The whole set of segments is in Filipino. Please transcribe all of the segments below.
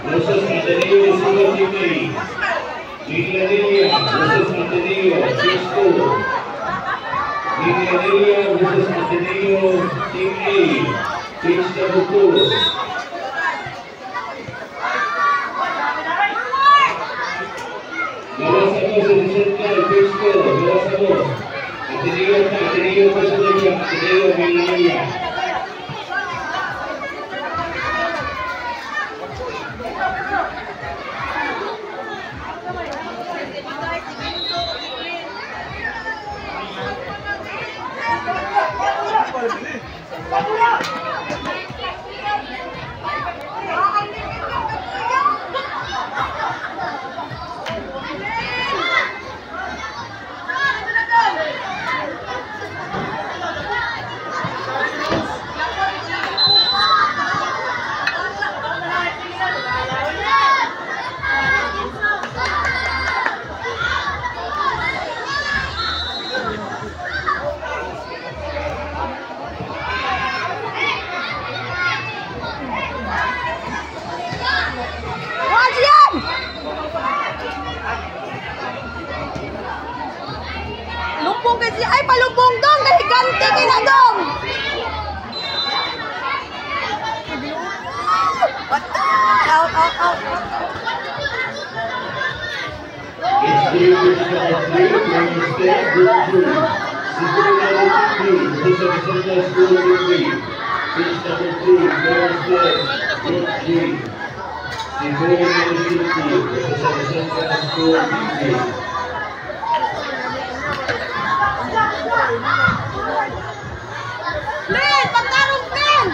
versus Ateneo Sugar Team. Lidia versus Ateneo, 6-2. Lidia versus Ateneo Team A, pitch number 2. Gawas ako sa central, pitch 2. Gawas ako. Ateneo versus Lidia, Ateneo Lidia. Lumpong kasi ay palumpong dong dahil ganti kina dong. Out. Ben, pagtarong Ben!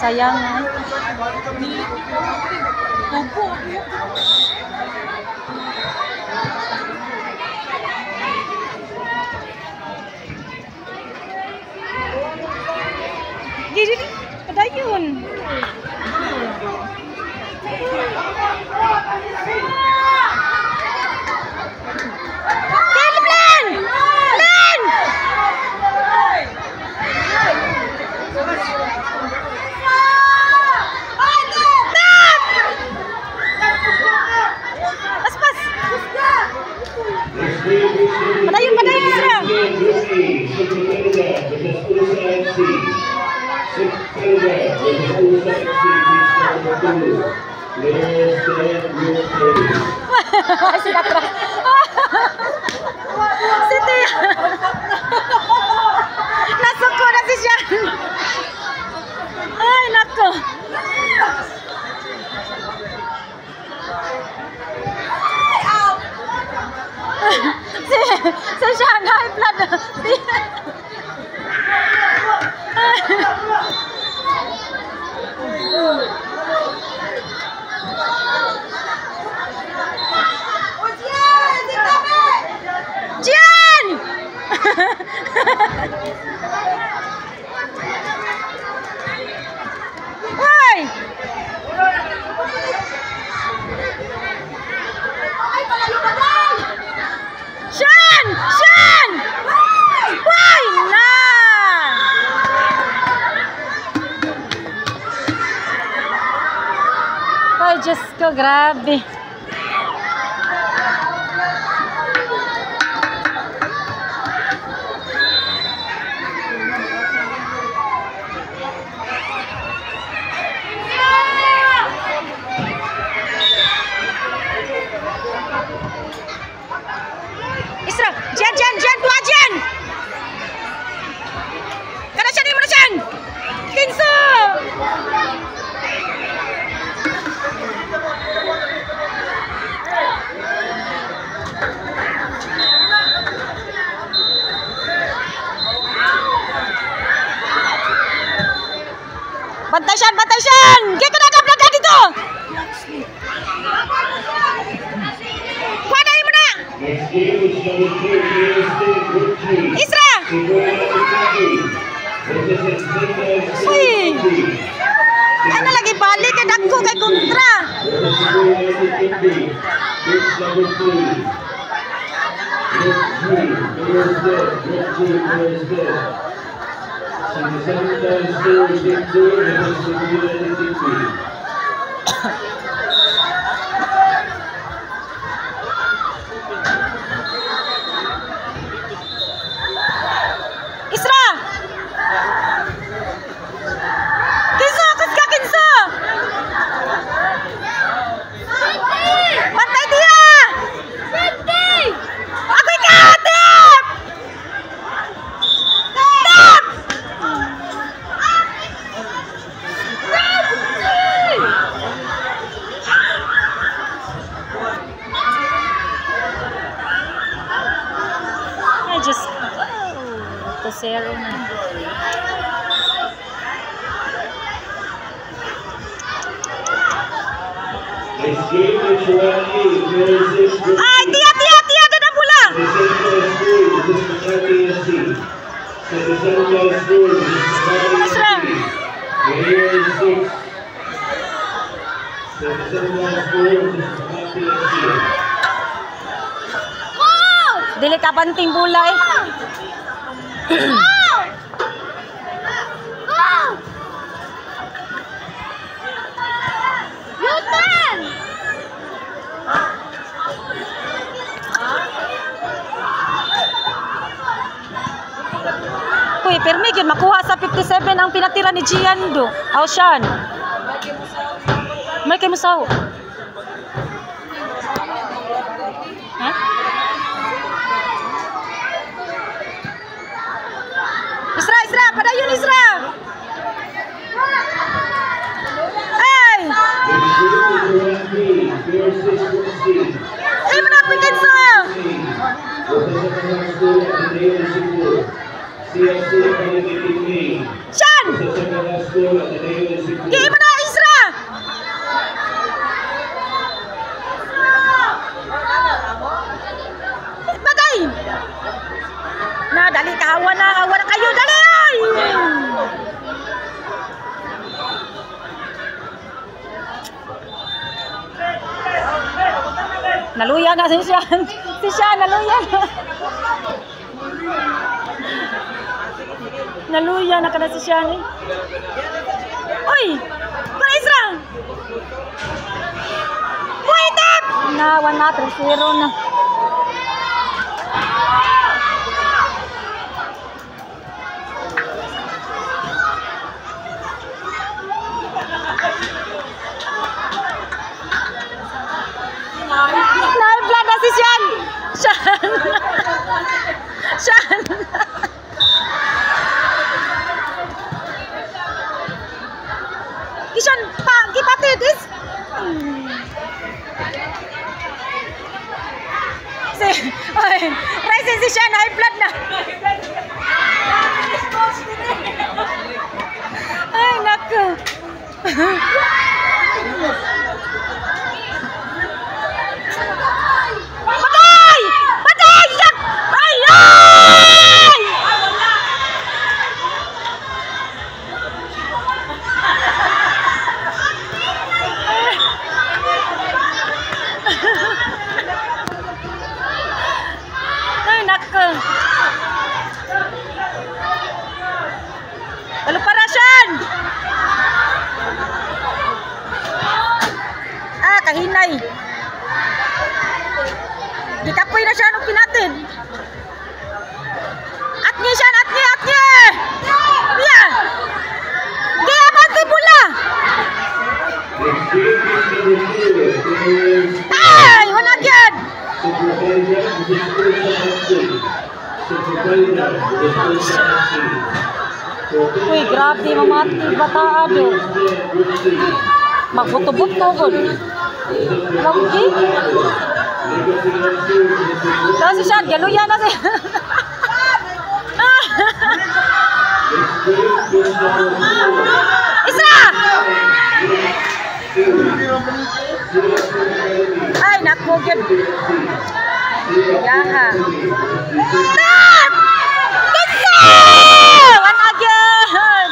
Sayang na. Opo. Gini, padayon. Padayon Isra. Sila atras. Si Tia. Nasuko na si Sean. Ay, nako. Si Sean high blood. Jian! Why? Sean! Sean! Why? Na! Ay, Diyos ko, grabe. Bantay siyan, bantay siyan! Kaya kanagap na dito! Pwede mo na! Isra! Uy! Ano lagi balik kay dagko kay kontra? Isra! Kinsa, kas kinsa! Bantay dia! Ako'y katip! Tip! I just to zero na. Ay, tiya, ada pula. Dili ka banting bola eh. Uy, permi yun, makuha sa 57 ang pinatira ni Gian do. Aw siyan. May kay musaw. Ha? Isra, padayon Isra. Ay! Ay, manapitin sa! Shan! Di mo na Isra! Bagay! Na, dali kahawa na kayo, dali! Ay! Naluya na si Shan. Si Shan, naluya na. Naluya na ka na si Shan eh. Uy! Para Isra! Uy, tip! Nawan na, 3-0 na. Naibla na si Shan! Shan! Shan! Kishan, kipatid is... Rising si Shan, high blood na. Ay, naku. Patay! Patay! Ay! Ay! Ay, naku. Paluparasyan! Ah, kahinay. Dikapoy na siya nung pinatin. Atnye siya, atnye! Iya! Kaya abante pula! Ay! Wanag yan! Uy, grabe, mamati, bataado. Magbuto-buto ko. Lagi? Tapos si Shad, galuya na siya. Isra! mo gyud. Yaha. Stop! One again.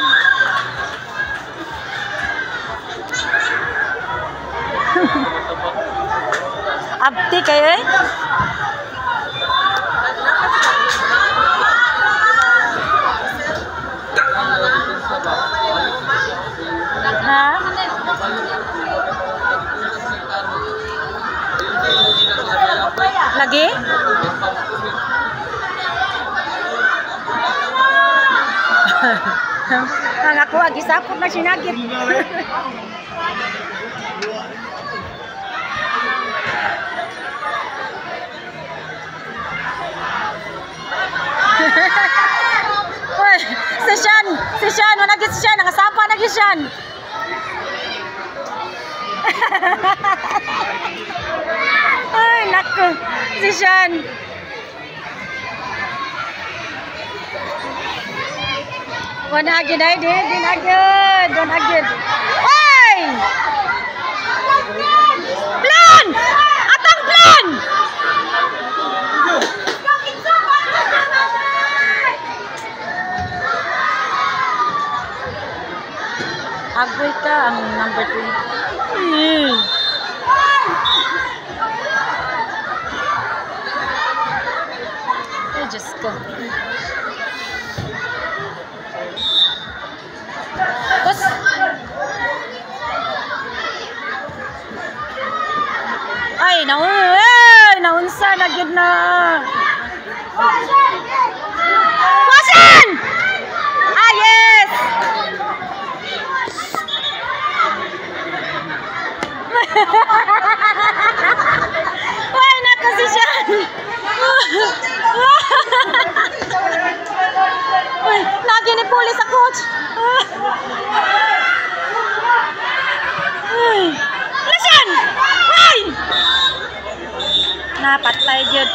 Abti kayo eh. Ha? Lagi? Ang ako, agisapot na sinagit. Uy, si Sean, managit si Sean, nakasapa na si Sean. Ay, naku, si Sean. One agad ay din agad, one agad. Oy! Plan! Atang plan! Agoy ka ang number 3. Ay, Diyos ko. Tapos, ay, naunsa na gid na. Caution! Ah, yes! Ay, naku si Sean. Lagi ni pulis sa coach. Sean! Ay! Napatay jud.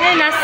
Ay, nas